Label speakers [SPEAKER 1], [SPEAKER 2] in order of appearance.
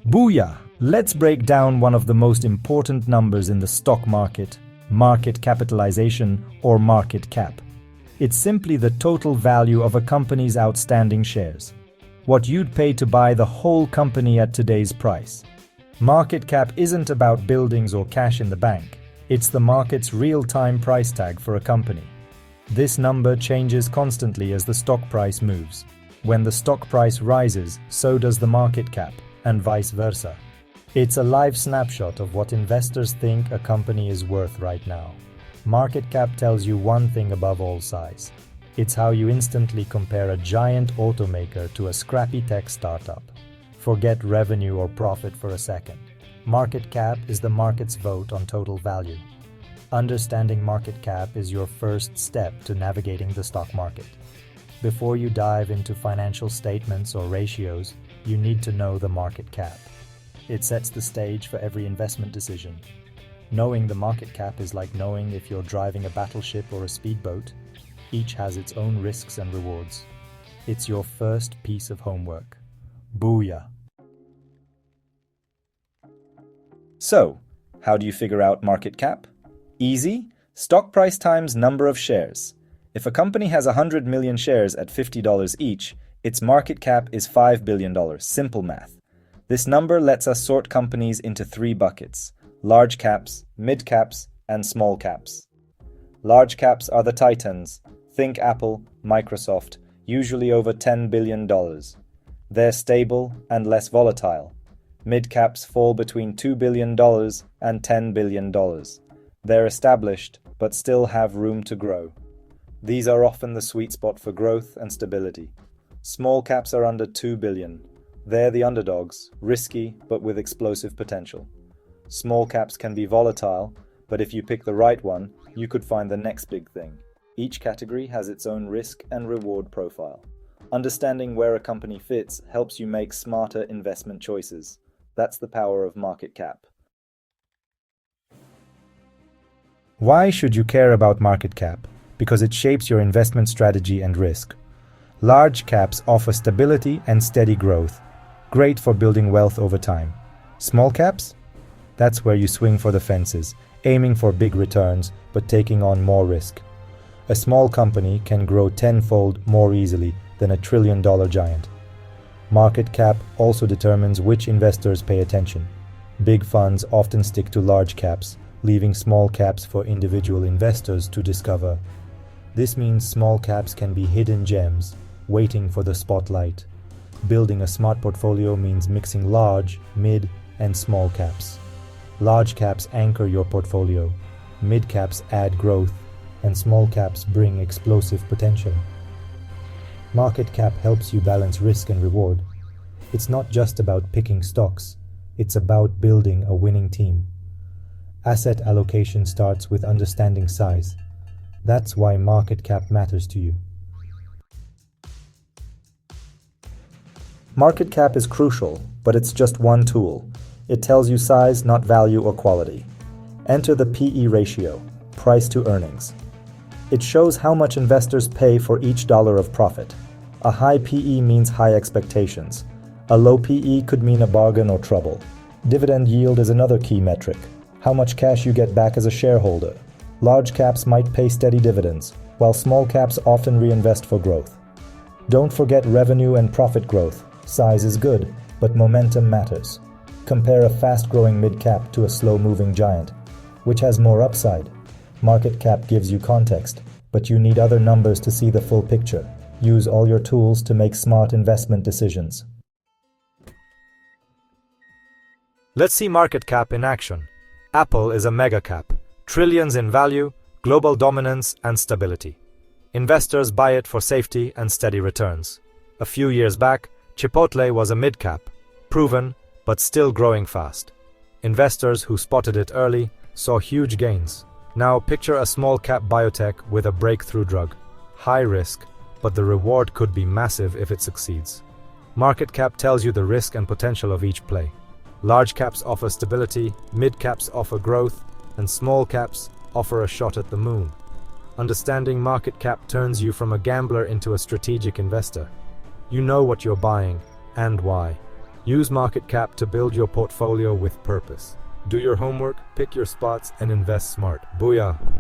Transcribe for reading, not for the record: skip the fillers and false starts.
[SPEAKER 1] Booyah! Let's break down one of the most important numbers in the stock market, market capitalization or market cap. It's simply the total value of a company's outstanding shares. What you'd pay to buy the whole company at today's price. Market cap isn't about buildings or cash in the bank. It's the market's real-time price tag for a company. This number changes constantly as the stock price moves. When the stock price rises, so does the market cap, and vice versa. It's a live snapshot of what investors think a company is worth right now. Market cap tells you one thing above all size. It's how you instantly compare a giant automaker to a scrappy tech startup. Forget revenue or profit for a second. Market cap is the market's vote on total value. Understanding market cap is your first step to navigating the stock market. Before you dive into financial statements or ratios, you need to know the market cap. It sets the stage for every investment decision. Knowing the market cap is like knowing if you're driving a battleship or a speedboat. Each has its own risks and rewards. It's your first piece of homework. Booyah! So, how do you figure out market cap? Easy. Stock price times number of shares. If a company has 100 million shares at $50 each, its market cap is $5 billion. Simple math. This number lets us sort companies into three buckets: large caps, mid caps, and small caps. Large caps are the titans. Think Apple, Microsoft, usually over $10 billion. They're stable and less volatile. Mid caps fall between $2 billion and $10 billion. They're established, but still have room to grow. These are often the sweet spot for growth and stability. Small caps are under $2 billion. They're the underdogs, risky, but with explosive potential. Small caps can be volatile, but if you pick the right one, you could find the next big thing. Each category has its own risk and reward profile. Understanding where a company fits helps you make smarter investment choices. That's the power of market cap. Why should you care about market cap? Because it shapes your investment strategy and risk. Large caps offer stability and steady growth, great for building wealth over time. Small caps? That's where you swing for the fences, aiming for big returns but taking on more risk. A small company can grow tenfold more easily than a trillion-dollar giant. Market cap also determines which investors pay attention. Big funds often stick to large caps, leaving small caps for individual investors to discover. This means small caps can be hidden gems, waiting for the spotlight. Building a smart portfolio means mixing large, mid, and small caps. Large caps anchor your portfolio, mid caps add growth, and small caps bring explosive potential. Market cap helps you balance risk and reward. It's not just about picking stocks, it's about building a winning team. Asset allocation starts with understanding size. That's why market cap matters to you. Market cap is crucial, but it's just one tool. It tells you size, not value or quality. Enter the PE ratio, price to earnings. It shows how much investors pay for each dollar of profit. A high PE means high expectations. A low PE could mean a bargain or trouble. Dividend yield is another key metric. How much cash you get back as a shareholder. Large caps might pay steady dividends, while small caps often reinvest for growth. Don't forget revenue and profit growth. Size is good, but momentum matters. Compare a fast-growing mid-cap to a slow-moving giant. Which has more upside? Market cap gives you context, but you need other numbers to see the full picture. Use all your tools to make smart investment decisions. Let's see market cap in action. Apple is a mega cap, trillions in value, global dominance, and stability. Investors buy it for safety and steady returns. A few years back, Chipotle was a mid-cap, proven, but still growing fast. Investors who spotted it early saw huge gains. Now picture a small-cap biotech with a breakthrough drug. High risk, but the reward could be massive if it succeeds. Market cap tells you the risk and potential of each play. Large caps offer stability, mid caps offer growth, and small caps offer a shot at the moon. Understanding market cap turns you from a gambler into a strategic investor. You know what you're buying and why. Use market cap to build your portfolio with purpose. Do your homework, pick your spots, and invest smart. Booyah!